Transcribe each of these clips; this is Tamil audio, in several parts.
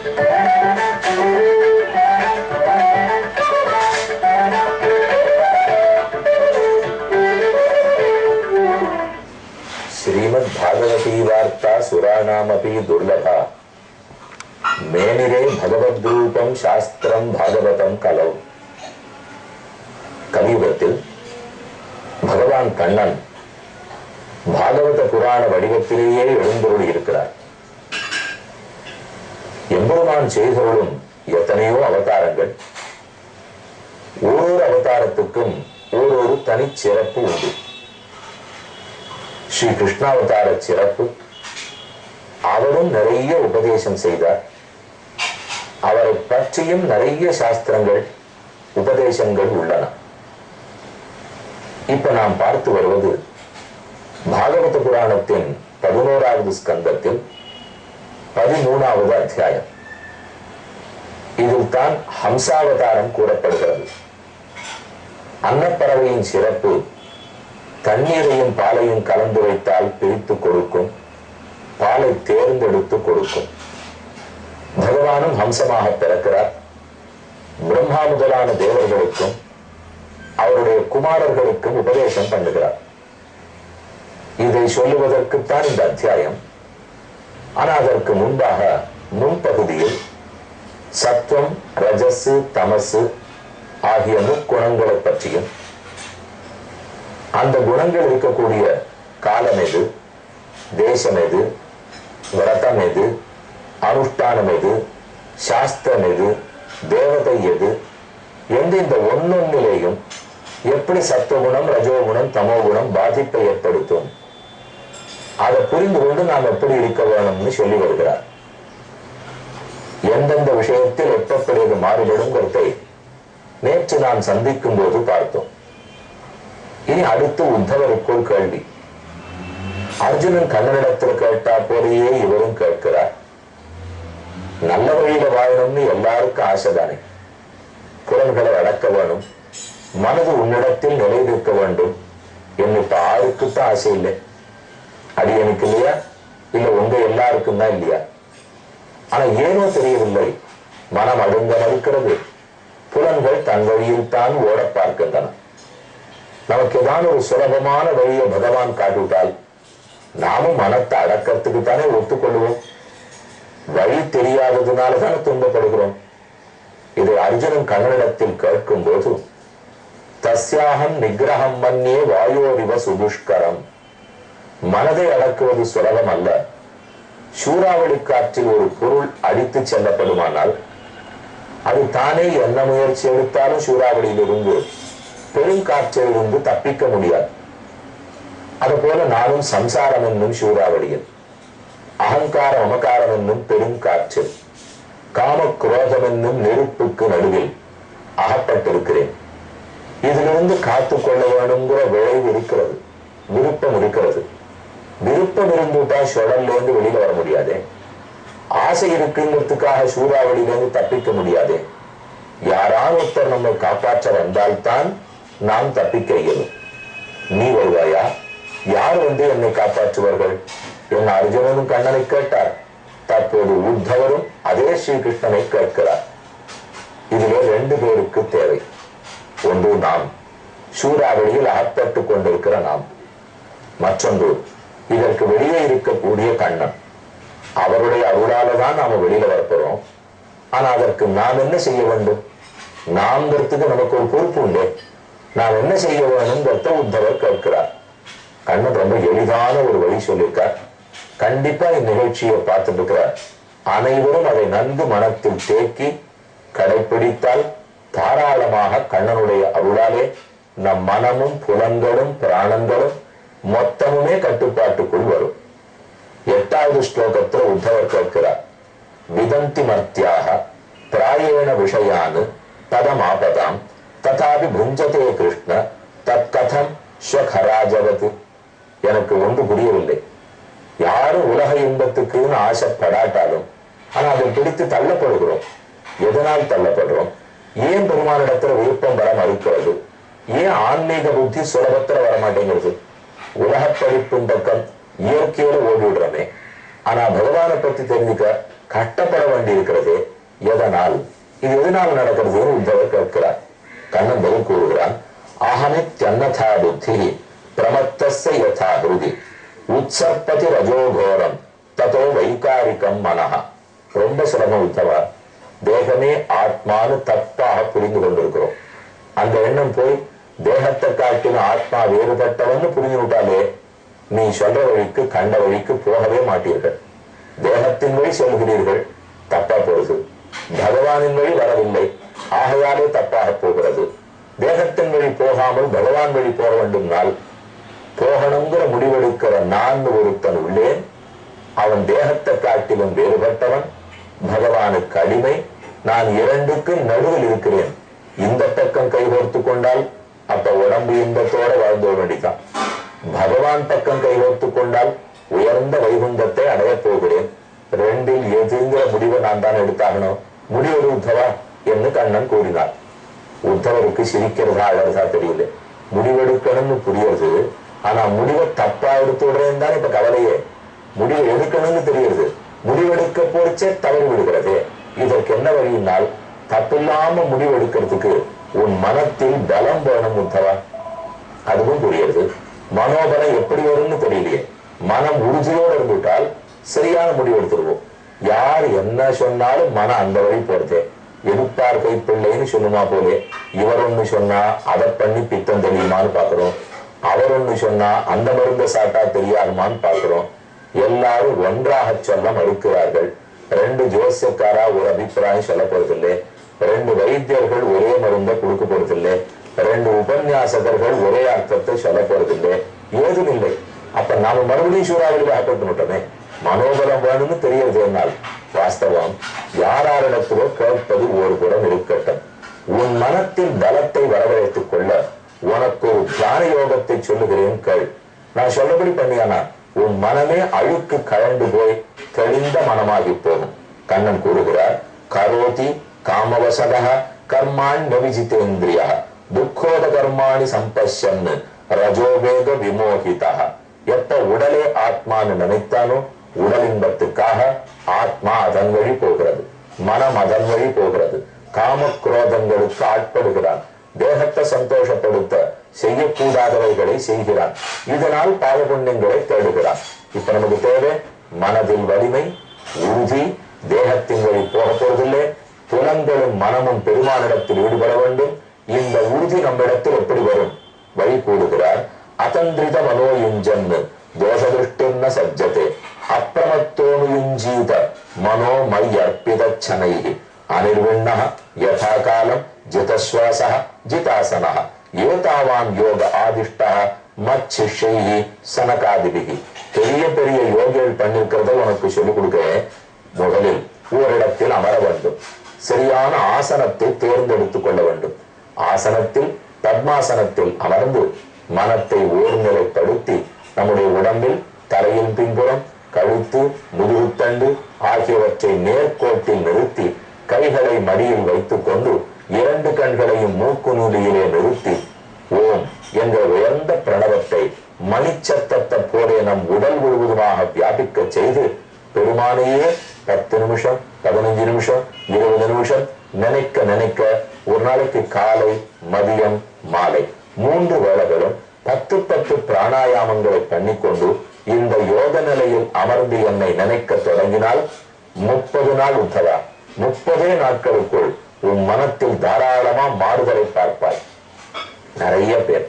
श्रीमद्भागवती वार्ता सुराणामपि दुर्लभा मेनिरे भगवद्रूपम शास्त्रम भागवतम कलौ. கலியுகத்தில் பகவான் கண்ணன் பாகவத புராண வடிவத்திலேயே எழுந்தருளி இருக்கிறார். எம்பெருமான் செய்தருளும் எத்தனையோ அவதாரங்கள், ஓரொரு அவதாரத்துக்கும் ஓரொரு தனி சிறப்பு உண்டு. ஸ்ரீ கிருஷ்ணாவதார சிறப்பு, அவரும் நிறைய உபதேசம் செய்தார். அவரை பற்றியும் நிறைய சாஸ்திரங்கள் உபதேசங்கள் உள்ளன. இப்ப நாம் பார்த்து வருவது பாகவத புராணத்தின் 11வது ஸ்கந்தத்தில் 13வது அத்தியாயம். இதில் தான் ஹம்சாவதாரம் கூறப்படுகிறது. அன்னப்பறவையின் சிறப்பு தண்ணீரையும் பாலையும் கலந்து வைத்தால் பிரித்து கொடுக்கும், பாலை தேர்ந்தெடுத்து கொடுக்கும். பகவானும் ஹம்சமாக பிறக்கிறார். பிரம்மா முதலான தேவர்களுக்கும் அவருடைய குமாரர்களுக்கும் உபதேசம் பண்ணுகிறார். இதை சொல்லுவதற்குத்தான் இந்த அத்தியாயம். ஆனா அதற்கு முன்பாக முன்பகுதியில் சத்வம், ரஜசு, தமசு ஆகிய முக்குணங்களை பற்றியும், அந்த குணங்கள் இருக்கக்கூடிய காலம் எது, தேசம் எது, விரதம் எது, அனுஷ்டானம் எது, சாஸ்திரம் எது, தேவதை எது என்று இந்த ஒன்னொன்னிலேயும் எப்படி சத்துவகுணம், ரஜோகுணம், தமோகுணம் பாதிப்பை ஏற்படுத்தும், அதை புரிந்து கொண்டு நாம் எப்படி இருக்க வேணும்னு சொல்லி வருகிறார். எந்தெந்த விஷயத்தில் எப்படியது மாறுபடும் கருத்தை நேற்று நாம் சந்திக்கும் போது பார்த்தோம். இனி அடுத்து உத்தவருக்குள் கேள்வி. அர்ஜுனன் கண்ணனிடத்தில் கேட்டா போலேயே இவரும் கேட்கிறார். நல்ல வழியில வாழணும்னு எல்லாருக்கும் ஆசைதானே. புலன்களை அடக்க வேணும், மனது உன்னிடத்தில் நிலை நிற்க வேண்டும் என்று இப்ப ஆருக்குத்தான் ஆசை இல்லை. அடியனுக்கு இல்லையா, இல்ல உங்க எல்லாருக்கும் தான் இல்லையா? ஆனா ஏனோ தெரியவில்லை, மனம் அடுங்க மறுக்கிறது. புலன்கள் தன் வழியில் தான் ஓட பார்க்கின்றன. நமக்கு ஏதாவது ஒரு சுலபமான வழியை பகவான் காட்டுவிட்டால் நாமும் மனத்தை அடக்கத்துக்கு தானே ஒத்துக்கொள்வோம். வழி தெரியாததுனால தானே துன்பப்படுகிறோம். இதை அர்ஜுனன் கண்ணனிடத்தில் கேட்கும் போது, தஸ்யாகம் நிகிரகம் மன்யே வாயோரிவ சுதுஷ்கரம். மனதை அடக்குவது சுலபம் அல்ல. சூறாவளி காற்றில் ஒரு பொருள் அடித்து செல்லப்படுமானால் அது தானே என்ன முயற்சி எடுத்தாலும் சூறாவளியிலிருந்து, பெருங்காற்றிலிருந்து தப்பிக்க முடியாது. அதுபோல நானும் சம்சாரம் என்னும் சூறாவளியில், அகங்காரம் அமகாரம் என்னும் பெருங்காற்றில், காம குரோதம் என்னும் நெருப்புக்கு நடுவில் அகப்பட்டிருக்கிறேன். இதிலிருந்து காத்து கொள்ள வேணுங்கிற விளைவு இருக்கிறது, விருப்பம் இருக்கிறது. விருப்பம் இருந்துட்டா சுழல்லேருந்து வெளியில வர முடியாதே. ஆசை இருக்குங்கிறதுக்காக சூறாவளியிலிருந்து தப்பிக்க முடியாதே. யாராவது ஒருத்தர் நம்மை காப்பாற்ற வந்தால்தான் நாம் தப்பிக்க இயலும். நீ வருவாயா, யார் வந்து என்னை காப்பாற்றுவார்கள் என் அர்ஜுனனும் கண்ணனை கேட்டார். தற்போது உத்தவரும் அதே ஸ்ரீகிருஷ்ணனை கேட்கிறார். இதிலே 2 பேருக்கு தேவை. ஒன்று நாம், சூறாவளியில் அகப்பட்டுக் கொண்டிருக்கிற நாம். மற்றொன்று இதற்கு வெளியே இருக்கக்கூடிய கண்ணன். அவருடைய அருளாலதான் நாம வெளியில வரப்போறோம். ஆனா அதற்கு நாம் என்ன செய்ய வேண்டும்? நாம்ங்கிறதுக்கு நமக்கு ஒரு பொறுப்பு உண்டு. நாம் என்ன செய்ய வேணும்ங்கிறத உத்தவர் கேட்கிறார். கண்ணன் ரொம்ப எளிதான ஒரு வழி சொல்லியிருக்கார். கண்டிப்பா இந்நிகழ்ச்சியை பார்த்துட்டு இருக்கிறார் அனைவரும் அதை நன்கு மனத்தில் தேக்கி கடைபிடித்தால் தாராளமாக கண்ணனுடைய அருளாலே நம் மனமும் புலன்களும் பிராணங்களும் மொத்தமுமே கட்டுப்பாட்டுக்குள் வரும். 8வது ஸ்லோகத்தில் உத்தவர் கேட்கிறார், விதந்தி மர்த்தியாக பிராயேண விஷயானு பதமாபதாம் ததாபி புஞ்சதே கிருஷ்ண தத்கதம் ஸ்வகராஜவது. எனக்கு ஒன்று புரியவில்லை. யாரும் உலக இன்பத்துக்குன்னு ஆசைப்படாட்டாலும் ஆனா அதை பிடித்து தள்ளப்படுகிறோம். எதனால் தள்ளப்படுறோம்? ஏன் பெருமானிடத்துல விருப்பம் வர மறுக்கிறது? ஏன் ஆன்மீக புத்தி சுலபத்துல வரமாட்டேங்கிறது? உலக படிப்பின் பக்கம் இயற்கையோட ஓடிவிடுறோமே. ஆனா பகவானை பத்தி தெரிஞ்சுக்க கட்டப்பட வேண்டி இருக்கிறது. எதனால்? இது எதனால் நடக்கிறதுன்னு உத்தவர் கேட்கிறார். கண்ணன் பதில் கூறுகிறான். அகமித்யன்னதா புத்தி பிரமத்தஸ்ய யதா ஹிருதி உத்சர்பதி ரஜோகோரம் ததோ வைகாரிகம் மனஹ. ரொம்ப சுலபம் உத்தவா. தேகமே ஆத்மானு தப்பாக புரிந்து கொண்டிருக்கிறோம். அந்த எண்ணம் போய் தேகத்தை காட்டின ஆத்மா வேறுபட்டவன்னு புரிஞ்சு விட்டாலே நீ சொல்ற வழிக்கு கண்ட வழிக்கு போகவே மாட்டீர்கள். தேகத்தின் வழி சொல்கிறீர்கள், தப்பா போறது. பகவானின் வழி வரவில்லை, ஆகையாலே தப்பாக போகிறது. தேகத்தின் வழி போகாமல் பகவான் வழி போக வேண்டும்னால் போகணுங்கிற முடிவெடுக்கிற நான் ஒருத்தன் உள்ளேன். அவன் தேகத்தை காட்டிலும் வேறுபட்டவன், பகவானுக்கு அடிமை. நான் இரண்டுக்கும் நடுவில் இருக்கிறேன். இந்த பக்கம் கைகோர்த்து கொண்டால் அப்ப உடம்பு இன்பத்தோட வாழ்ந்து வேண்டிதான். பகவான் பக்கம் கைகோர்த்து கொண்டால் உயர்ந்த வைகுந்தத்தை அடையப் போகிறேன். ரெண்டில் எதுங்கிற முடிவை நான் தான் எடுத்தாகணும். முடிவு உத்தவா என்று கண்ணன் கூறினார். உத்தவருக்கு சிரிக்கிறதா அழறதா தெரியல. முடிவெடுக்கணும்னு புரியுது. ஆனா முடிவை தப்பா எடுத்து விடுறேன்னு தான் இப்ப கவலையே. முடிவு எடுக்கணும்னு தெரியுது, முடிவெடுக்க போச்சே தவறு விடுகிறது. இதற்கு என்ன வழியினால் தப்பில்லாம முடிவெடுக்கிறதுக்கு உன் மனத்தில் பலம் வேணும் உத்தவா. அதுவும் புரியுது. மனோபலம் எப்படி வரும்னு தெரியலையே. மனம் உறுதியோடு இருந்துட்டால் சரியான முடிவு எடுத்துருவோம். யார் என்ன சொன்னாலும் மனம் அந்த வழி போறதே. எடுப்பார் கை பிள்ளைன்னு சொல்லுமா போலே. இவர் ஒண்ணு சொன்னா அதை பண்ணி பித்தம் தெரியுமான்னு பாக்குறோம். அவர் ஒண்ணு சொன்னா அந்த மருந்த சாட்டா தெரியாதுமான்னு பாக்குறோம். எல்லாரும் ஒன்றாக சொல்ல மறுக்கிறார்கள். ரெண்டு ஜோசியக்காரா ஒரு அபிப்பிராயம் சொல்ல போறதில்லை. ரெண்டு வைத்தியர்கள் ஒரே மருந்தை கொடுக்க போறதில்லை. ரெண்டு உபன்யாசகர்கள் ஒரே அர்த்தத்தை சொல்ல போறதில்லை. ஏதும் இல்லை. அப்ப நாம மறுபடியும் சூறாவளியில் ஆக்கப்பட்டு விட்டோமே. மனோபலம் வேணும்னு தெரியறது. என்னால் வாஸ்தவம் யாரிடத்திலோ கேட்பது ஒரு புறம் இருக்கட்டும். உன் மனத்தின் பலத்தை வரவழைத்துக் கொள்ள உனக்கு ஒரு தியான யோகத்தை சொல்லுகிறேன் கேள். நான் சொல்லபடி பண்ணியானா உன் மனமே அழுக்கு கலந்து போய் தெளிந்த மனமாகி போகும். கண்ணன் கூறுகிறார். கரோதி காமவசத கர்மாணி நவிஜிதேந்திரியா துக்கோத கர்மாணி சம்பஷன் ரஜோவேக விமோகிதா. எப்ப உடலே ஆத்மான்னு நினைத்தானோ உடல் இன்பத்துக்காக ஆத்மா அதன் வழி போகிறது, மனம் அதன் வழி போகிறது. காம குரோதங்களுக்கு ஆட்படுகிறான். தேகத்தை சந்தோஷப்படுத்த செய்யக்கூடாதவைகளை செய்கிறான். இதனால் பாவ புண்ணியங்களை தேடுகிறான். இப்ப நமக்கு தேவை மனதில் வலிமை, உறுதி. தேகத்தின் வழி போக போவதில்லை. புலன்களும் மனமும் பெருமானிடத்தில் ஈடுபட வேண்டும். இந்த உறுதி நம்மிடத்தில் எப்படி வரும்? வழி கூடுகிறார். அதந்திரித மனோயுஞ்சன் தோஷதிருஷ்டிர்ன சஜ்ஜதே அப்பிரமத்தோனுயுஞ்சீத மனோமை அர்ப்பித சனை அனிர்விண்ண யதா காலம் ஜிதஸ்வாச ஜிதாசன ஏதாவான் யோக ஆதிஷ்ட மச்சிஷ்யை சனகாதிபிகி. பெரிய பெரிய யோகிகள் பண்ணிருக்கிறத உனக்கு சொல்லிக் கொடுக்கிறேன். முதலில் ஓரிடத்தில் அமர வேண்டும். சரியான ஆசனத்தை தேர்ந்தெடுத்துக் கொள்ள வேண்டும். ஆசனத்தில் பத்மாசனத்தில் அமர்ந்து மனத்தை ஓர்நிலைப்படுத்தி நம்முடைய உடம்பில் தலையின் பின்புறம், கழுத்து, முதுகுத்தண்டு ஆகியவற்றை நேர்கோட்டில் நிறுத்தி கைகளை மடியில் வைத்துக் கொண்டு இரண்டு கண்களையும் மூக்கு நூலியிலே நிறுத்தி ஓம் என்ற உயர்ந்த பிரணவத்தை மணிச்சத்தத்தை போலே நம் உடல் முழுவதுமாக வியாபிக்க செய்து பெருமானையே 10 நிமிஷம், 15 நிமிஷம், 20 நிமிஷம் நினைக்க நினைக்க ஒரு நாளைக்கு காலை, மதியம், மாலை 3 வேளைகளும் 10 பிராணாயாமங்களை பண்ணிக்கொண்டு இந்த யோக நிலையில் அமர்ந்து என்னை நினைக்க தொடங்கினால் 30 நாள் உத்தரா 30 நாட்களுக்குள் உன் மனத்தில் தாராளமா மாறுதலை பார்ப்பாய். நிறைய பேர்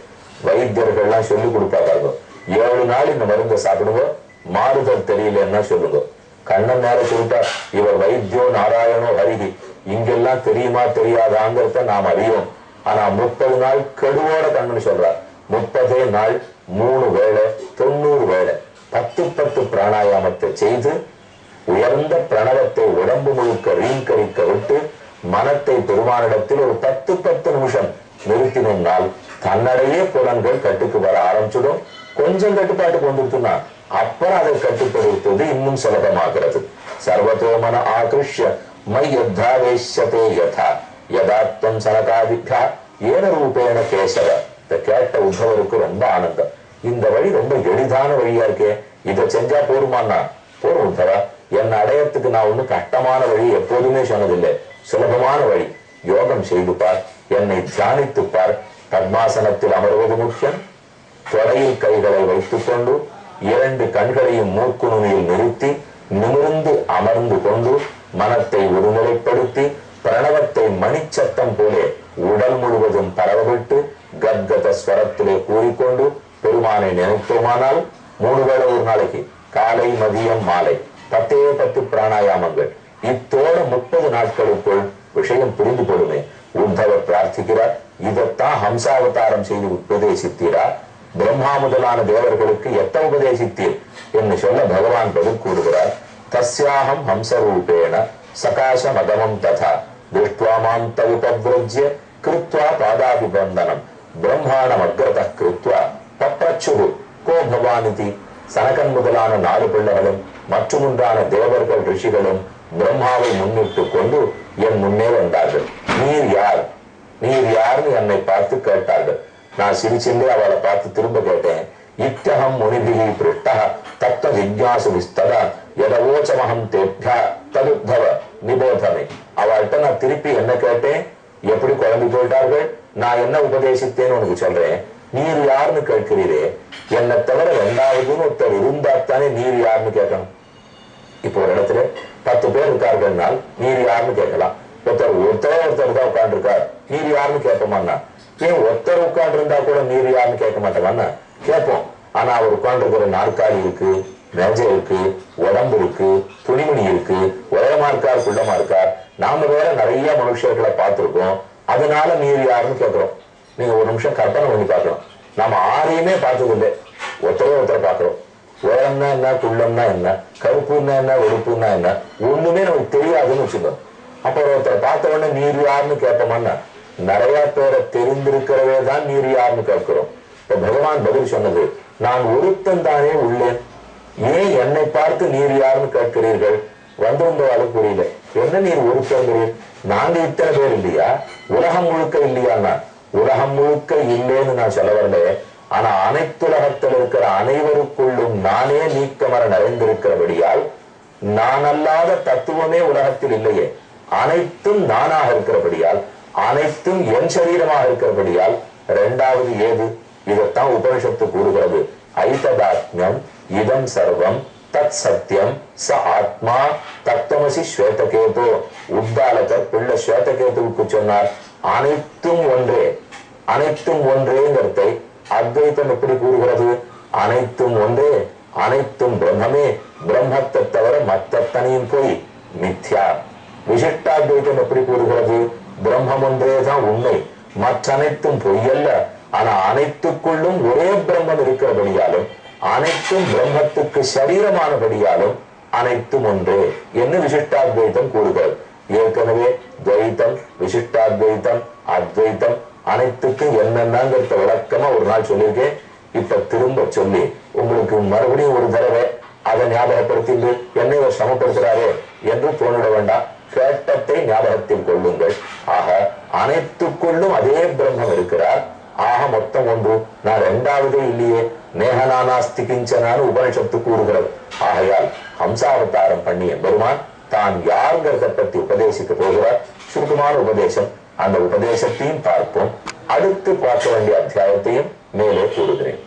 வைத்தியர்கள்லாம் சொல்லி கொடுப்பாங்க, 7 நாள் இந்த மருந்தை சாப்பிடுவோம், மாறுதல் தெரியலன்னா சொல்லுங்க. கண்ணன் நேர சொல்லிட்டா இவர் வைத்தியோ நாராயணோ ஹரிகி, இங்கெல்லாம் தெரியுமா தெரியாதாங்கிறத நாம் அறியோம். ஆனா 30 நாள் கெடுவோட கண்ணன் சொல்றார். 30 நாள் 3 வேளை 90 வேளை 10 பிராணாயாமத்தை செய்து உயர்ந்த பிரணவத்தை உடம்பு முழுக்க ரீங்கரிக்க விட்டு மனத்தை பெருமானிடத்தில் ஒரு 10 நிமிஷம் நிறுத்தினால் தன்னடையே புலன்கள் கட்டுக்கு வர ஆரம்பிச்சிடும். கொஞ்சம் கட்டுப்பாட்டுக்கு வந்துருச்சுன்னா அப்புறம் அதை கட்டுப்படுத்துவது இன்னும் சுலபமாகிறது. சர்வதோமன ஆகிருஷ்ய மையத்தாவேஷ்யதே யதா யதாத்வம் சனகாதித்யா ஏன ரூபேண கேசவ. இதை கேட்ட உத்தவருக்கு ரொம்ப ஆனந்தம். இந்த வழி ரொம்ப எளிதான வழியா இருக்கே, இதை செஞ்சா போருமானா போரும் உத்தவா, என் அடையத்துக்கு நான் ஒண்ணு கஷ்டமான வழி எப்போதுமே சொன்னதில்லை, சுலபமான வழி. யோகம் செய்து பார், என்னை தியானித்து பார். பத்மாசனத்தில் அமர்வது முக்கியம். தொடையில் கைகளை வைத்துக் கொண்டு 2 கண்களையும் மூக்கு நுனியில் நிறுத்தி நிமிர்ந்து அமர்ந்து கொண்டு மனத்தை ஒருநிலைப்படுத்தி பிரணவத்தை மணிச்சத்தம் போலே உடல் முழுவதும் பரவவிட்டு கத்கத ஸ்வரத்திலே கூறிக்கொண்டு பெருமானை நினைத்தோமானால் 3 வேளை ஒரு நாளைக்கு காலை மதியம் மாலை 10 பிராணாயாமங்கள். இத்தோட 30 நாட்களுக்குள் விஷயம் புரிந்து போடுமே. உத்தவர் பிரார்த்திக்கிறார், இதைத்தான் ஹம்சாவதாரம் செய்து உபதேசித்தீரா? பிரம்மா முதலான தேவர்களுக்கு எத்த உபதேசித்தீர் என்று சொல்ல பகவான் பதில் கூறுகிறார். தஸ்யாஹம் ஹம்சரூபேண சகாச மதமம் ததா திருஷ்ட்வா மாந்த உபவ்ரஜ்ய கிருத்வா பாதாபிபந்தனம் பிரம்மாணம் அக்ரத கிருத்வா பப்ரச்சுரு கோ பவானிதி. சனகன் முதலான 4 பிள்ளைகளும் மற்றுமுன்றான தேவர்கள் ரிஷிகளும் பிரம்மாவை முன்னிட்டு கொண்டு என் முன்னே வந்தார்கள். நீர் யார், நீர் யார்னு என்னை பார்த்து கேட்டார்கள். நான் சிரிச்சின்றே அவளை பார்த்து திரும்ப கேட்டேன். இத்தகம் முனிபிகி பிருஷ்டா தத்துவ ஜிக்ஞாசு விஸ்ததா எதவோச்சமகம் தேப்யா ததுத்தவ நிபோதனை. அவள்கிட்ட நான் திருப்பி என்ன கேட்டேன், எப்படி குழம்பி போயிட்டார்கள், நான் என்ன உபதேசித்தேன்னு உனக்கு சொல்றேன், நீர் யாருன்னு கேட்கிறீரே, என்னை தவிர 2வதுன்னு ஒருத்தர் இருந்தாத்தானே நீர் யாருன்னு கேட்கணும். இப்போ ஒரு இடத்துல 10 பேர் இருக்கார்கள்னால் நீர் யாருன்னு கேட்கலாம். ஒருத்தர் தான் உட்கார்ந்து இருக்கார், நீர் யாருன்னு கேட்போமான்னா. ஏன் ஒருத்தர் உட்கார்ந்து இருந்தா கூட நீர் யாருன்னு கேட்க மாட்டோமான்னா கேட்போம். ஆனா அவர் உட்கார்ந்து இருக்கிற நாற்காலி இருக்கு, மேஜை இருக்கு, உடம்பு இருக்கு, துணிமணி இருக்கு, உயரமா இருக்கார் குள்ளமா இருக்கார். நாம வேற நிறைய மனுஷர்களை பார்த்திருக்கோம், அதனால நீர் யாருன்னு கேட்கிறோம். நீங்க ஒரு நிமிஷம் கற்பனை பண்ணி பார்க்கணும். நாம ஆரையுமே பார்த்தது இல்லை, ஒருத்தரை பார்க்கிறோம். உயரம்னா என்ன, குள்ளம்னா என்ன, கருப்புன்னா என்ன, வெளுப்புன்னா என்ன, ஒண்ணுமே நமக்கு தெரியாதுன்னு வச்சுக்கோம். அப்புறம் ஒருத்தரை பார்த்த உடனே நீர் யாருன்னு கேட்போம்னா நிறைய பேரை தெரிந்திருக்கிறவே தான் நீர் யாருன்னு கேட்கிறோம். இப்ப பகவான் பதில் சொன்னது, நான் ஒருத்தன் தானே உள்ளேன், ஏன் என்னை பார்த்து நீர் யாருன்னு கேட்கிறீர்கள்? வந்திருந்தவாறு புரியல, என்ன நீர் ஒருத்தங்கிறீர்? நாங்க இத்தனை பேர் இல்லையா, உலகம் முழுக்க இல்லையான்னா? உலகம் முழுக்க இல்லைன்னு நான் சொல்ல வரல. ஆனா அனைத்துலகத்தில் இருக்கிற அனைவருக்குள்ளும் நானே நீக்கமர நிறைந்திருக்கிறபடியால் நான் அல்லாத தத்துவமே உலகத்தில் இல்லையே. அனைத்தும் நானாக இருக்கிறபடியால், அனைத்தும் என் சரீரமாக இருக்கிறபடியால் 2வது ஏது? இதைத்தான் உபனிஷத்து கூறுகிறது. ஐததாத்மியம் இதம் சர்வம் தத் சத்தியம் ச ஆத்மா தத்துவமசி ஸ்வேதகேது. உத்தாலகர் பிள்ளை ஸ்வேதகேதுவுக்கு சொன்னார், அனைத்தும் ஒன்றே. அனைத்தும் ஒன்றேங்கிறதை அத்வைத்தம் எப்படி கூறுகிறது? அனைத்தும் ஒன்றே, அனைத்தும் பிரம்மமே, பிரம்மத்தை தவிர மற்ற தனியும் போய் மித்யா. விசிஷ்டாத்வைத்தம் எப்படி கூறுகிறது? பிரம்மம் ஒன்றேதான் உண்மை, மற்ற அனைத்தும் பொய்யல்ல. ஆனா அனைத்துக்குள்ளும் ஒரே பிரம்மம் இருக்கிறபடியாலும், அனைத்தும் பிரம்மத்துக்கு சரீரமானபடியாலும் அனைத்தும் ஒன்றே என்று விசிஷ்டாத்வைத்தம் கூறுகிறது. ஏற்கனவே துவைத்தம், விசிஷ்டாத்வைத்தம், அத்வைத்தம் அனைத்துக்கும் என்னென்னங்கிறத விளக்கமா ஒரு நாள் சொல்லியிருக்கேன். இப்ப திரும்ப சொல்லி உங்களுக்கு மறுபடியும் ஒரு தடவை அதை ஞாபகப்படுத்தி என்னை ஒரு சமப்படுத்துறாரே என்று தோணிட வேண்டாம். கேட்டத்தை ஞாபகத்தில் கொள்ளுங்கள். ஆக அனைத்துக்குள்ளும் அதே பிரம்மம் இருக்கிறார். ஆக மொத்தம் ஒன்று, நான் 2வதே இல்லையே. நேகனானாஸ்தி கிஞ்சனான்னு உபனிஷத்து கூறுகிறது. ஆகையால் ஹம்சாவதாரம் பண்ணிய பெருமான் தான் யாருங்கிறத பற்றி உபதேசிக்க போகிறார். சுருக்கமான உபதேசம். அந்த உபதேசத்தையும் பார்ப்போம். அடுத்து பார்க்க வேண்டிய அத்தியாயத்தையும் மேலே கூறுகிறேன்.